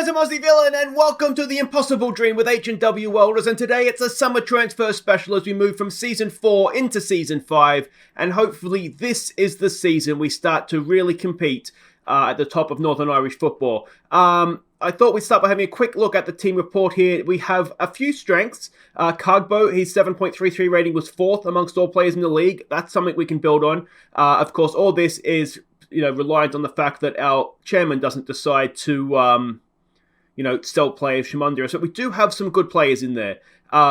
guys, I'm Aussie Villain, and welcome to The Impossible Dream with H&W Welders, and today it's a summer transfer special as we move from Season 4 into Season 5, and hopefully this is the season we start to really compete at the top of Northern Irish football. I thought we'd start by having a quick look at the team report here. We have a few strengths. Cogbo, his 7.33 rating was 4th amongst all players in the league. That's something we can build on. Of course, all this is reliant on the fact that our chairman doesn't decide to sell players from under us. So we do have some good players in there.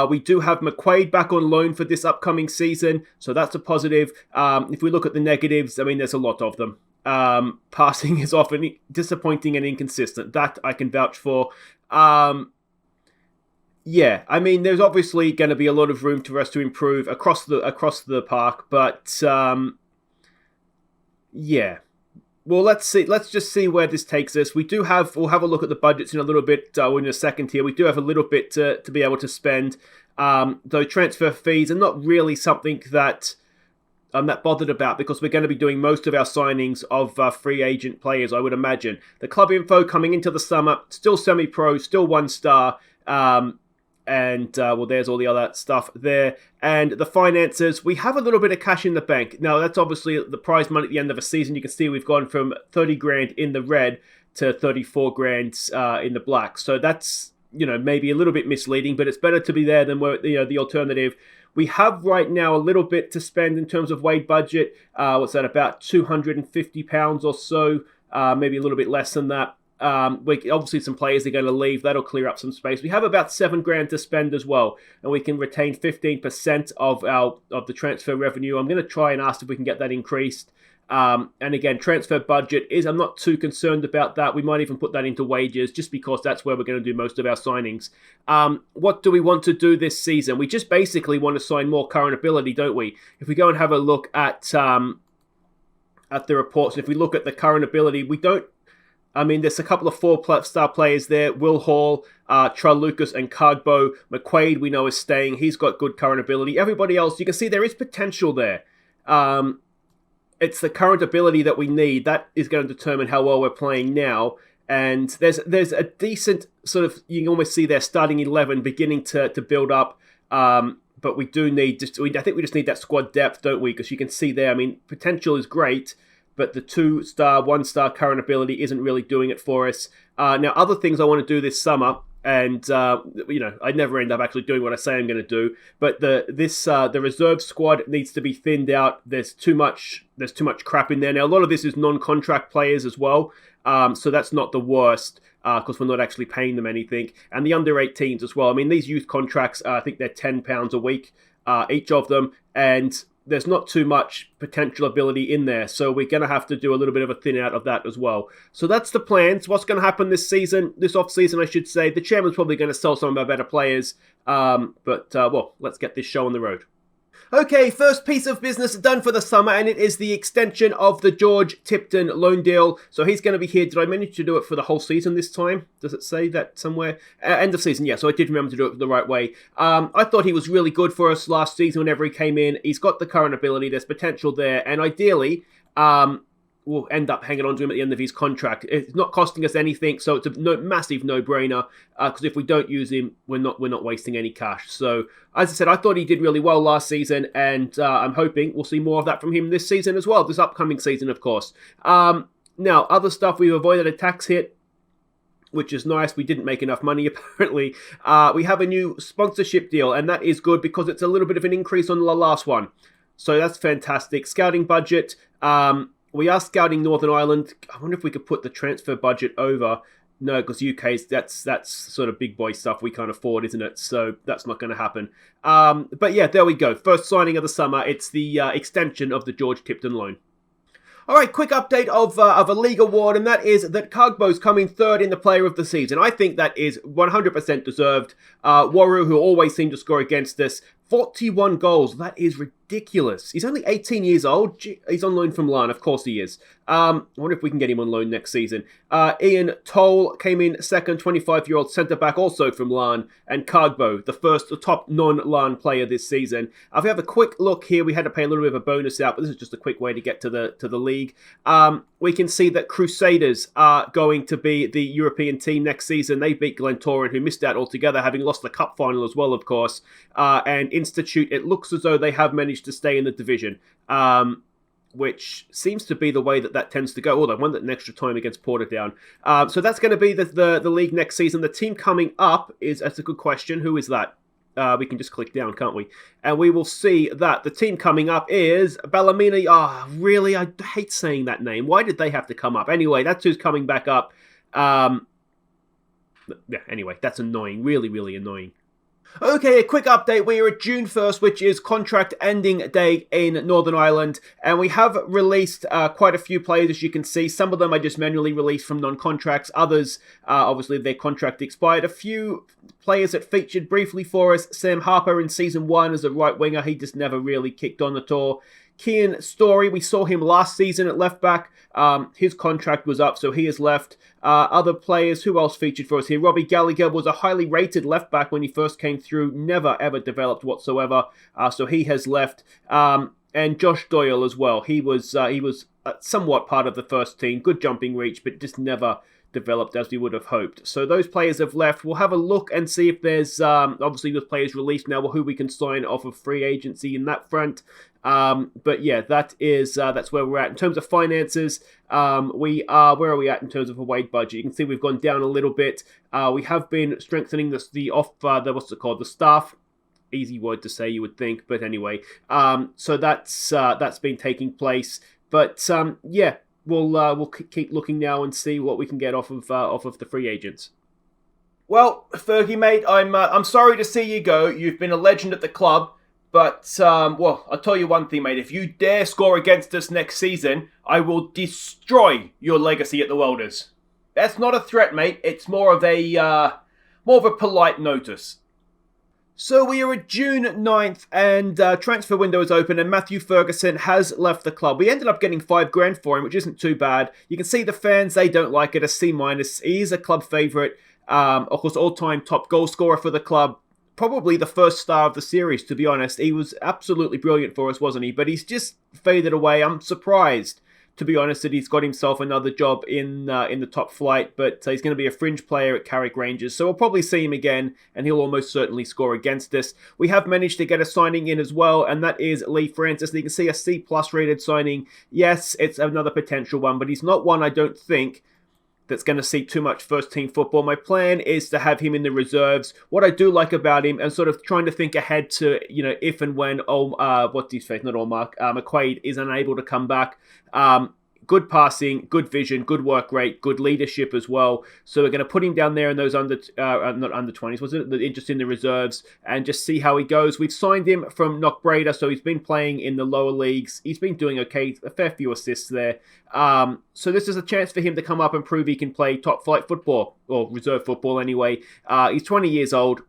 We do have McQuaid back on loan for this upcoming season, so that's a positive. If we look at the negatives, I mean, there's a lot of them. Passing is often disappointing and inconsistent. That I can vouch for. I mean, there's obviously going to be a lot of room for us to improve across the park, but Well, let's see. Let's just see where this takes us. We'll have a look at the budgets in a little bit in a second here. We do have a little bit to be able to spend. Though transfer fees are not really something that I'm that bothered about because we're going to be doing most of our signings of free agent players, I would imagine. The club info coming into the summer, still semi-pro, still 1 star. There's all the other stuff there. And the finances, we have a little bit of cash in the bank. Now, that's obviously the prize money at the end of a season. You can see we've gone from 30 grand in the red to 34 grand in the black. So that's, maybe a little bit misleading, but it's better to be there than the alternative. We have right now a little bit to spend in terms of wage budget. What's that, about £250 or so, maybe a little bit less than that. Obviously some players are going to leave. That'll clear up some space. We have about 7 grand to spend as well, and we can retain 15% of the transfer revenue. I'm going to try and ask if we can get that increased. And again, transfer budget I'm not too concerned about that. We might even put that into wages just because that's where we're going to do most of our signings. What do we want to do this season? We just basically want to sign more current ability, don't we? If we go and have a look at the reports, and if we look at the current ability, there's a couple of 4-star players there. Will Hall, Lucas, and Cogbo. McQuaid, we know, is staying. He's got good current ability. Everybody else, you can see there is potential there. It's the current ability that we need. That is going to determine how well we're playing now. And there's a decent sort of, you can almost see their starting 11 beginning to build up. But we do need, I think we just need that squad depth, don't we? Because you can see there, potential is great, but the 2-star, 1-star current ability isn't really doing it for us. Now, other things I want to do this summer, and I never end up actually doing what I say I'm going to do, but the reserve squad needs to be thinned out. There's too much crap in there. Now, a lot of this is non-contract players as well, so that's not the worst because we're not actually paying them anything. And the under-18s as well. These youth contracts, I think they're £10 a week, each of them, and there's not too much potential ability in there, so we're going to have to do a little bit of a thin out of that as well. So that's the plans. What's going to happen this off-season, I should say. The chairman's probably going to sell some of our better players, let's get this show on the road. Okay, first piece of business done for the summer, and it is the extension of the George Tipton loan deal. So he's going to be here. Did I manage to do it for the whole season this time? Does it say that somewhere? End of season, yeah, so I did remember to do it the right way. I thought he was really good for us last season whenever he came in. He's got the current ability. There's potential there, and ideally, we'll end up hanging on to him at the end of his contract. It's not costing us anything, so it's a massive no-brainer, because if we don't use him, we're not wasting any cash. So, as I said, I thought he did really well last season, and I'm hoping we'll see more of that from him this season as well, this upcoming season, of course. Now, other stuff, we've avoided a tax hit, which is nice. We didn't make enough money, apparently. We have a new sponsorship deal, and that is good because it's a little bit of an increase on the last one. So that's fantastic. Scouting budget, we are scouting Northern Ireland. I wonder if we could put the transfer budget over. No, because UK's, that's sort of big boy stuff we can't afford, isn't it? So that's not going to happen. But yeah, there we go. First signing of the summer. It's the extension of the George Tipton loan. All right, quick update of a league award, and that is that Cogbo's coming 3rd in the player of the season. I think that is 100% deserved. Waru, who always seemed to score against us, 41 goals. That is ridiculous. He's only 18 years old. He's on loan from Larne. Of course he is. I wonder if we can get him on loan next season. Ian Toll came in second, 25-year-old centre-back, also from Larne. And Cagbo, the top non-Larne player this season. If we have a quick look here, we had to pay a little bit of a bonus out, but this is just a quick way to get to the league. We can see that Crusaders are going to be the European team next season. They beat Glentoran, who missed out altogether, having lost the cup final as well, of course. And Institute, it looks as though they have managed to stay in the division, which seems to be the way that tends to go. Oh, they won that in extra time against Portadown. So that's going to be the league next season. The team coming up that's a good question. Who is that? We can just click down, can't we? And we will see that the team coming up is Ballymena. Oh, really? I hate saying that name. Why did they have to come up? Anyway, that's who's coming back up. Yeah, anyway, that's annoying. Really, really annoying. Okay, a quick update. We are at June 1st, which is contract ending day in Northern Ireland, and we have released quite a few players, as you can see. Some of them I just manually released from non-contracts. Others, obviously, their contract expired. A few players that featured briefly for us. Sam Harper in Season 1 as a right winger. He just never really kicked on at all. Kian Story, we saw him last season at left back. His contract was up, so he has left. Other players, who else featured for us here? Robbie Gallagher was a highly rated left back when he first came through. Never, ever developed whatsoever, so he has left. And Josh Doyle as well. He was somewhat part of the first team. Good jumping reach, but just never developed as we would have hoped. So those players have left. We'll have a look and see if there's, obviously with players released now, who we can sign off of free agency in that front. But yeah, that's where we're at. In terms of finances, where are we at in terms of a wage budget? You can see we've gone down a little bit. We have been strengthening the staff. Easy word to say, you would think, but anyway. So that's been taking place. But yeah, we'll keep looking now and see what we can get off of the free agents. Well, Fergie, mate, I'm sorry to see you go. You've been a legend at the club. But, well, I'll tell you one thing, mate. If you dare score against us next season, I will destroy your legacy at the Welders. That's not a threat, mate. It's more of a polite notice. So we are at June 9th, and transfer window is open, and Matthew Ferguson has left the club. We ended up getting $5,000 for him, which isn't too bad. You can see the fans, they don't like it. A C-. He is a club favourite. Of course, all-time top goal scorer for the club. Probably the first star of the series, to be honest. He was absolutely brilliant for us, wasn't he? But he's just faded away. I'm surprised, to be honest, that he's got himself another job in the top flight. But he's going to be a fringe player at Carrick Rangers. So we'll probably see him again, and he'll almost certainly score against us. We have managed to get a signing in as well, and that is Lee Francis. You can see a C+ rated signing. Yes, it's another potential one, but he's not one, I don't think, that's going to see too much first-team football. My plan is to have him in the reserves. What I do like about him, and sort of trying to think ahead to, if and when, McQuaid is unable to come back. Good passing, good vision, good work rate, good leadership as well. So we're going to put him down there in those not under 20s, was it? Just in the reserves, and just see how he goes. We've signed him from Knockbreda, so he's been playing in the lower leagues. He's been doing okay, a fair few assists there. So this is a chance for him to come up and prove he can play top flight football, or reserve football anyway. He's 20 years old.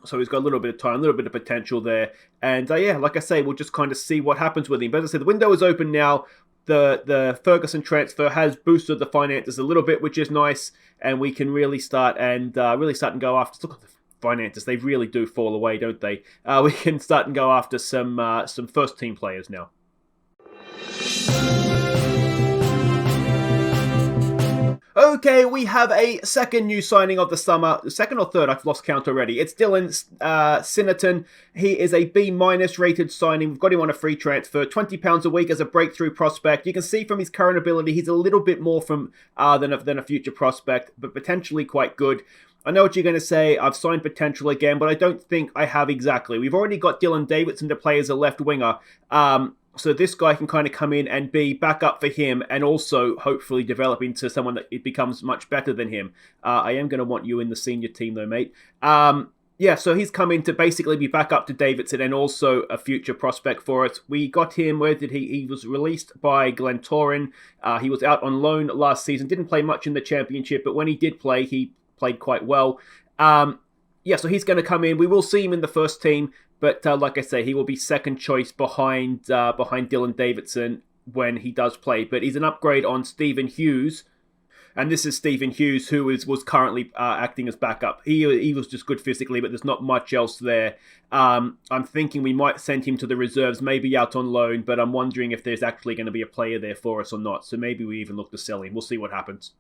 So he's got a little bit of time, a little bit of potential there. And yeah, like I say, we'll just kind of see what happens with him. But as I said, the window is open now. The Ferguson transfer has boosted the finances a little bit, which is nice. And we can really start and go after... Look at the finances. They really do fall away, don't they? We can start and go after some first-team players now. Okay, we have a second new signing of the summer. Second or third, I've lost count already. It's Dylan Sinnerton. He is a B- rated signing. We've got him on a free transfer. £20 a week as a breakthrough prospect. You can see from his current ability, he's a little bit more than a future prospect, but potentially quite good. I know what you're going to say. I've signed potential again, but I don't think I have exactly. We've already got Dylan Davidson to play as a left winger. So this guy can kind of come in and be backup for him, and also hopefully develop into someone that it becomes much better than him. I am going to want you in the senior team though, mate. Yeah, so he's come in to basically be backup to Davidson and also a future prospect for us. We got him, where did he was released by Glentoran. He was out on loan last season, didn't play much in the championship, but when he did play, he played quite well. Yeah, so he's going to come in. We will see him in the first team. But like I say, he will be second choice behind Dylan Davidson when he does play. But he's an upgrade on Stephen Hughes. And this is Stephen Hughes, who was currently acting as backup. He was just good physically, but there's not much else there. I'm thinking we might send him to the reserves, maybe out on loan, but I'm wondering if there's actually going to be a player there for us or not. So maybe we even look to sell him. We'll see what happens.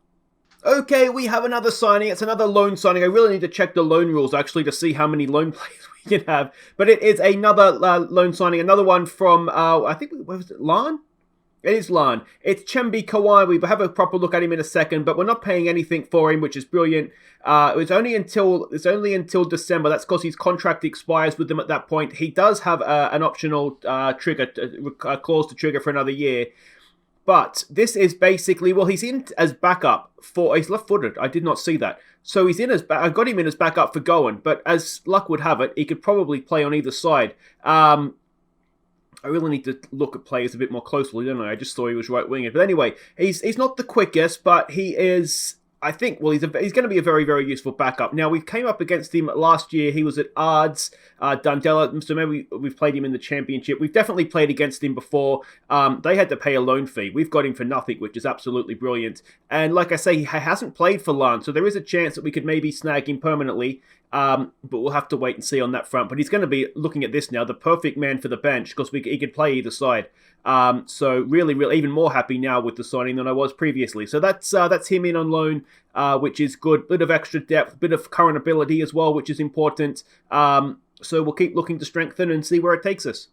Okay, we have another signing. It's another loan signing. I really need to check the loan rules, actually, to see how many loan players we can have. But it is another loan signing. Another one from, I think, what was it, Lan? It is Lan. It's Chembi Kawai. We have a proper look at him in a second, but we're not paying anything for him, which is brilliant. It's only until December. That's because his contract expires with them at that point. He does have an optional trigger, a clause to trigger for another year. But this is basically, well, he's in as backup for, he's left-footed. I did not see that. So he's in as, I got him in as backup for Goen, but as luck would have it, he could probably play on either side. I really need to look at players a bit more closely, don't I? I just saw he was right-winged. But anyway, he's not the quickest, but he is, I think, well, he's going to be a very, very useful backup. Now, we came up against him last year. He was at Ards, Dundela, so maybe we've played him in the championship. We've definitely played against him before. They had to pay a loan fee. We've got him for nothing, which is absolutely brilliant. And like I say, he hasn't played for Lan, so there is a chance that we could maybe snag him permanently. But we'll have to wait and see on that front. But he's going to be, looking at this now, the perfect man for the bench because he could play either side. So really, even more happy now with the signing than I was previously. So that's him in on loan, which is good. Bit of extra depth, bit of current ability as well, which is important. So we'll keep looking to strengthen and see where it takes us.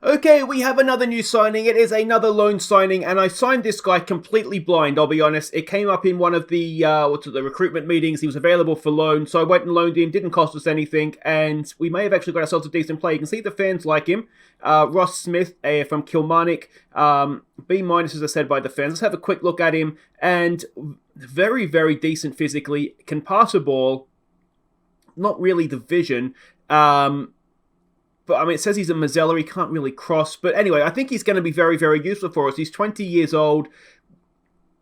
Okay, we have another new signing. It is another loan signing, and I signed this guy completely blind, I'll be honest. It came up in one of the the recruitment meetings. He was available for loan, so I went and loaned him. Didn't cost us anything, and we may have actually got ourselves a decent player. You can see the fans like him. Ross Smith from Kilmarnock, B- as I said by the fans. Let's have a quick look at him, and very, very decent physically. Can pass a ball. Not really the vision. But, I mean, it says he's a Mazzella. He can't really cross. But anyway, I think he's going to be very, very useful for us. He's 20 years old.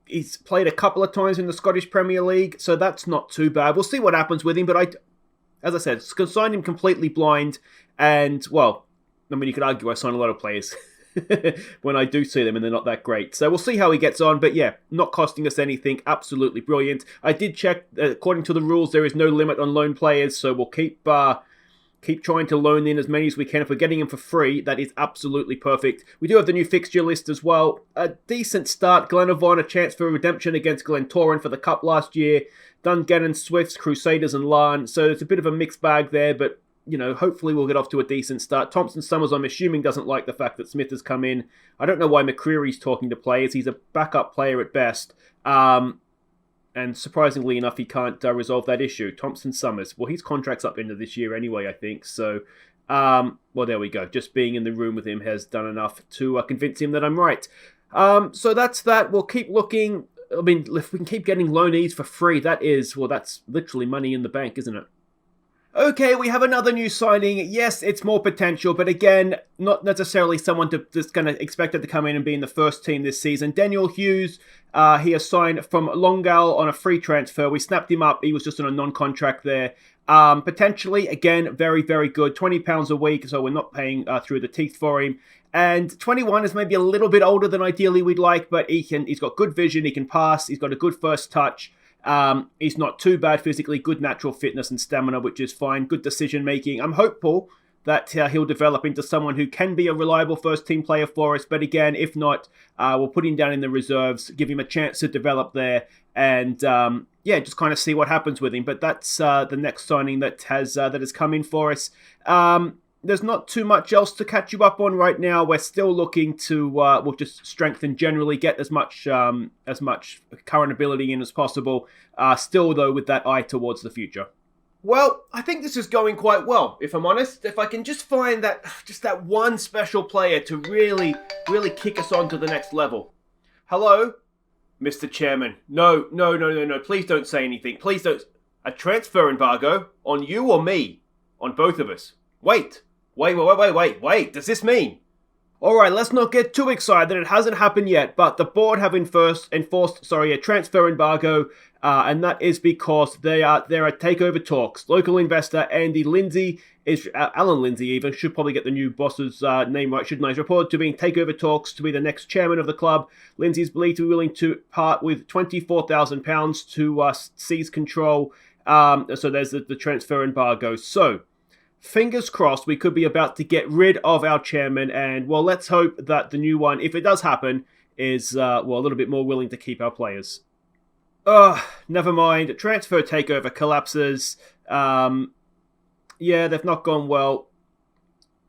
He's played a couple of times in the Scottish Premier League, so that's not too bad. We'll see what happens with him. But, as I said, signed him completely blind. And, well, I mean, you could argue I sign a lot of players when I do see them and they're not that great. So we'll see how he gets on. But, yeah, not costing us anything. Absolutely brilliant. I did check. According to the rules, there is no limit on loan players, so we'll keep trying to loan in as many as we can. If we're getting them for free, that is absolutely perfect. We do have the new fixture list as well. A decent start. Glenavon, a chance for redemption against Glentoran for the Cup last year. Dungannon, Swifts, Crusaders and Larne. So it's a bit of a mixed bag there, but, you know, hopefully we'll get off to a decent start. Thompson Summers, I'm assuming, doesn't like the fact that Smith has come in. I don't know why McCreary's talking to players. He's a backup player at best. And surprisingly enough, he can't resolve that issue. Thompson Summers. Well, his contract's up into this year anyway, I think. So, well, there we go. Just being in the room with him has done enough to convince him that I'm right. So that's that. We'll keep looking. I mean, if we can keep getting loanees for free, that's literally money in the bank, isn't it? Okay, we have another new signing. Yes, it's more potential, but again, not necessarily someone that's going to expect it to come in and be in the first team this season. Daniel Hughes, he has signed from Longal on a free transfer. We snapped him up. He was just on a non-contract there. Potentially, again, very, very good. £20 a week, so we're not paying through the teeth for him. And 21 is maybe a little bit older than ideally we'd like, but he's got good vision, he can pass, he's got a good first touch. He's not too bad physically, good natural fitness and stamina, which is fine, good decision making. I'm hopeful that he'll develop into someone who can be a reliable first team player for us, but again, if not, we'll put him down in the reserves, give him a chance to develop there, and just kind of see what happens with him. But that's the next signing that has come in for us. There's not too much else to catch you up on right now. We're still looking to we'll just strengthen generally, get as much current ability in as possible. Still, though, with that eye towards the future. Well, I think this is going quite well, if I'm honest. If I can just find that one special player to really, really kick us on to the next level. Hello, Mr. Chairman. No. Please don't say anything. Please don't. A transfer embargo on you or me? On both of us. Wait. Does this mean? Alright, let's not get too excited. It hasn't happened yet, but the board have enforced a transfer embargo, and that is because they're at takeover talks. Local investor Andy Lindsay is Alan Lindsay even should probably get the new boss's name right, shouldn't I? He's reported to be in takeover talks to be the next chairman of the club. Lindsay is believed to be willing to part with £24,000 to seize control. So there's the transfer embargo. So fingers crossed, we could be about to get rid of our chairman, and well, let's hope that the new one, if it does happen, is a little bit more willing to keep our players. Never mind. Transfer takeover collapses. Yeah, they've not gone well.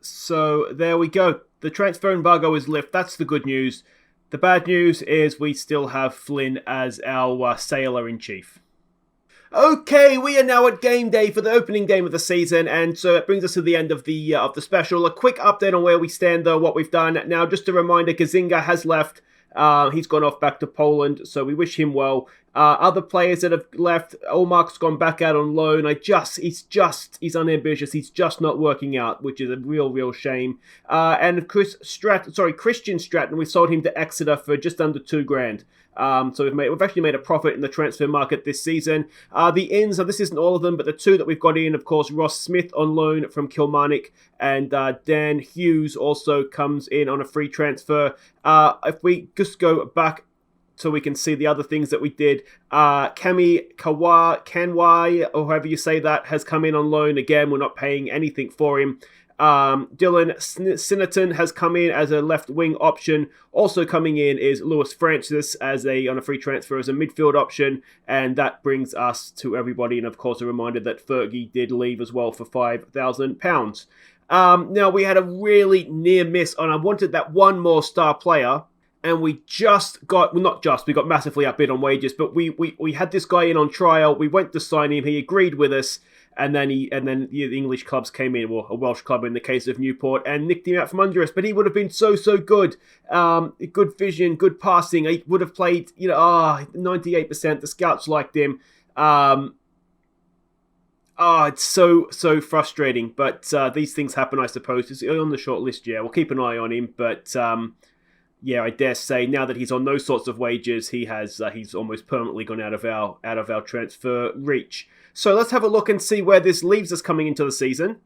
So there we go. The transfer embargo is lifted. That's the good news. The bad news is we still have Flynn as our sailor-in-chief. Okay, we are now at game day for the opening game of the season, and so it brings us to the end of the special. A quick update on where we stand, though, what we've done. Now, just a reminder, Gazinga has left. He's gone off back to Poland, so we wish him well. Other players that have left, Olmark's gone back out on loan. He's unambitious. He's just not working out, which is a real shame. And Christian Stratton, we sold him to Exeter for just under $2,000. So we've actually made a profit in the transfer market this season. The ins, and this isn't all of them, but the two that we've got in, of course, Ross Smith on loan from Kilmarnock, and Dan Hughes also comes in on a free transfer. If we just go back so we can see the other things that we did, Kami Kanwai, or however you say that, has come in on loan. Again, we're not paying anything for him. Dylan Sinnerton has come in as a left-wing option. Also coming in is Lewis Francis on a free transfer as a midfield option. And that brings us to everybody. And of course, a reminder that Fergie did leave as well for £5,000. Now, we had a really near miss on, I wanted that one more star player. And we got massively outbid on wages, but we had this guy in on trial. We went to sign him. He agreed with us. And then the English clubs came in, or a Welsh club in the case of Newport, and nicked him out from under us. But he would have been so good. Good vision, good passing. He would have played, 98%. The scouts liked him. It's so frustrating. But these things happen, I suppose. He's on the short list, yeah. We'll keep an eye on him. But yeah, I dare say now that he's on those sorts of wages, he's almost permanently gone out of our transfer reach. So let's have a look and see where this leaves us coming into the season.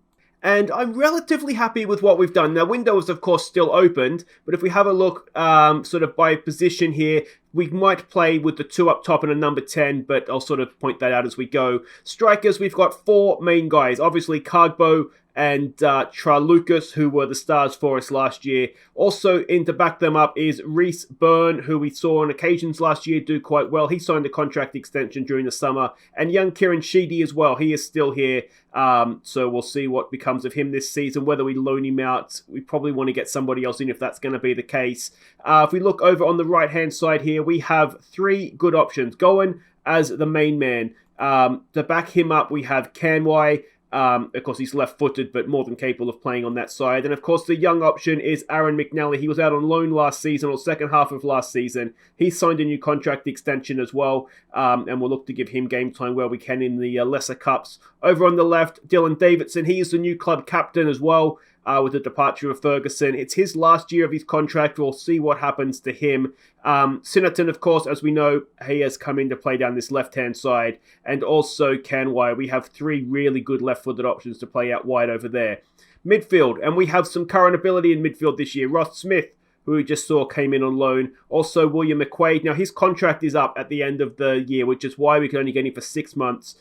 And I'm relatively happy with what we've done. Now, window is, of course, still opened, but if we have a look sort of by position here, we might play with the two up top and a number 10, but I'll sort of point that out as we go. Strikers, we've got four main guys. Obviously, Cargbo and Tralucas, who were the stars for us last year. Also in to back them up is Reece Byrne, who we saw on occasions last year do quite well. He signed a contract extension during the summer. And young Kieran Sheedy as well. He is still here. So we'll see what becomes of him this season, whether we loan him out. We probably want to get somebody else in if that's going to be the case. If we look over on the right-hand side here, we have three good options. Goen as the main man. To back him up, we have Kanwai. Of course, he's left-footed, but more than capable of playing on that side. And of course, the young option is Aaron McNally. He was out on loan last season, or second half of last season. He signed a new contract extension as well, and we'll look to give him game time where we can in the lesser cups. Over on the left, Dylan Davidson. He is the new club captain as well. With the departure of Ferguson. It's his last year of his contract. We'll see what happens to him. Sinnerton, of course, as we know, he has come in to play down this left-hand side. And also Kanwai. We have three really good left-footed options to play out wide over there. Midfield, and we have some current ability in midfield this year. Ross Smith, who we just saw came in on loan. Also William McQuaid. Now, his contract is up at the end of the year, which is why we can only get him for 6 months.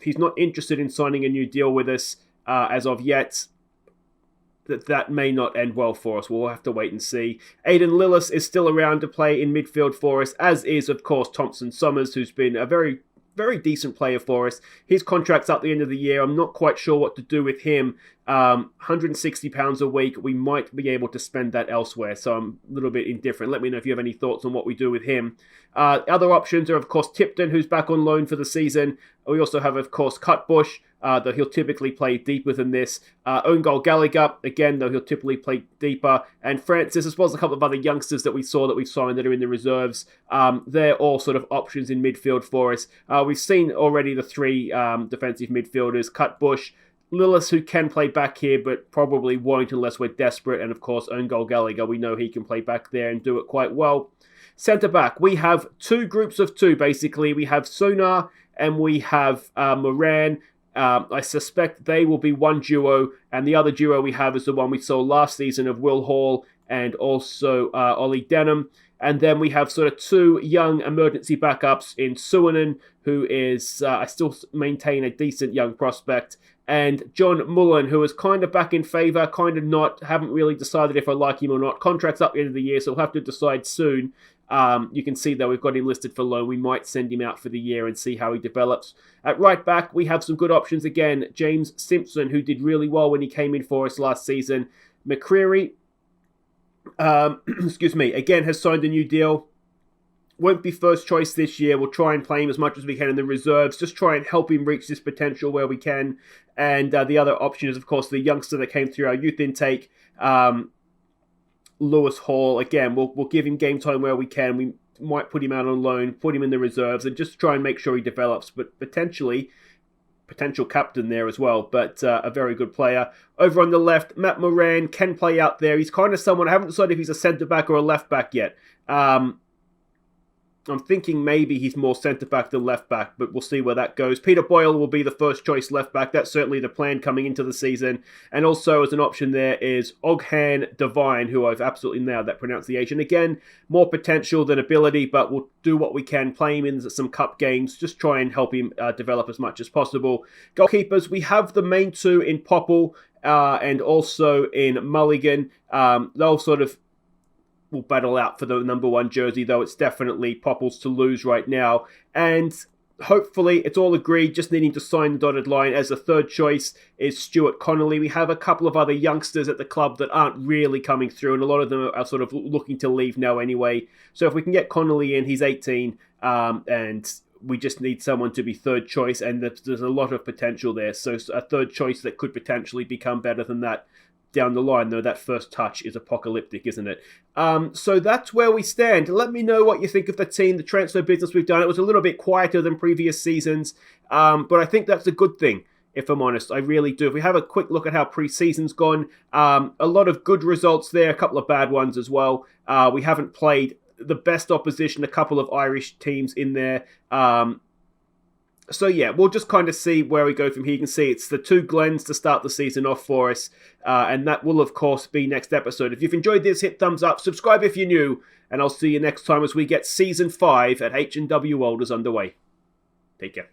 He's not interested in signing a new deal with us as of yet. That may not end well for us. We'll have to wait and see. Aidan Lillis is still around to play in midfield for us, as is, of course, Thompson Summers, who's been a very decent player for us. His contract's up at the end of the year. I'm not quite sure what to do with him. £160 a week. We might be able to spend that elsewhere, so I'm a little bit indifferent. Let me know if you have any thoughts on what we do with him. Other options are, of course, Tipton, who's back on loan for the season. We also have, of course, Cutbush, though he'll typically play deeper than this. Own Goal Gallagher, again, though he'll typically play deeper. And Francis, as well as a couple of other youngsters that we've signed that are in the reserves. They're all sort of options in midfield for us. We've seen already the three defensive midfielders, Cutbush, Lillis, who can play back here, but probably won't unless we're desperate. And of course, Own Goal Gallagher, we know he can play back there and do it quite well. Centre-back, we have two groups of two, basically. We have Sonar and we have Moran. I suspect they will be one duo, and the other duo we have is the one we saw last season of Will Hall and also Ollie Denham. And then we have sort of two young emergency backups in Suonen, who is, I still maintain, a decent young prospect, and John Mullen, who is kind of back in favour, kind of not, haven't really decided if I like him or not. Contract's up at the end of the year, so we'll have to decide soon. You can see that we've got him listed for loan. We might send him out for the year and see how he develops. At right back, we have some good options again. James Simpson, who did really well when he came in for us last season. McCreary, again has signed a new deal. Won't be first choice this year. We'll try and play him as much as we can in the reserves. Just try and help him reach this potential where we can. And the other option is, of course, the youngster that came through our youth intake, Lewis Hall. Again, we'll give him game time where we can. We might put him out on loan, put him in the reserves, and just try and make sure he develops. But potential captain there as well, but a very good player. Over on the left, Matt Moran can play out there. He's kind of someone, I haven't decided if he's a centre-back or a left-back yet. I'm thinking maybe he's more centre-back than left-back, but we'll see where that goes. Peter Boyle will be the first-choice left-back. That's certainly the plan coming into the season. And also as an option there is Oghan Devine, who I've absolutely nailed that pronunciation. Again, more potential than ability, but we'll do what we can. Play him in some cup games. Just try and help him develop as much as possible. Goalkeepers, we have the main two in Popple and also in Mulligan. They'll sort of will battle out for the number one jersey, though it's definitely Popple's to lose right now. And hopefully it's all agreed, just needing to sign the dotted line. As a third choice is Stuart Connolly. We have a couple of other youngsters at the club that aren't really coming through, and a lot of them are sort of looking to leave now anyway. So if we can get Connolly in, he's 18, and we just need someone to be third choice, and there's a lot of potential there. So a third choice that could potentially become better than that down the line, though that first touch is apocalyptic, isn't it? So that's where we stand. Let me know what you think of the team, the transfer business we've done. It was a little bit quieter than previous seasons, but I think that's a good thing, if I'm honest. I really do. If we have a quick look at how pre-season's gone, a lot of good results there, a couple of bad ones as well. We haven't played the best opposition, a couple of Irish teams in there. So yeah, we'll just kind of see where we go from here. You can see it's the two Glens to start the season off for us. And that will, of course, be next episode. If you've enjoyed this, hit thumbs up, subscribe if you're new, and I'll see you next time as we get Season 5 at H&W Welders underway. Take care.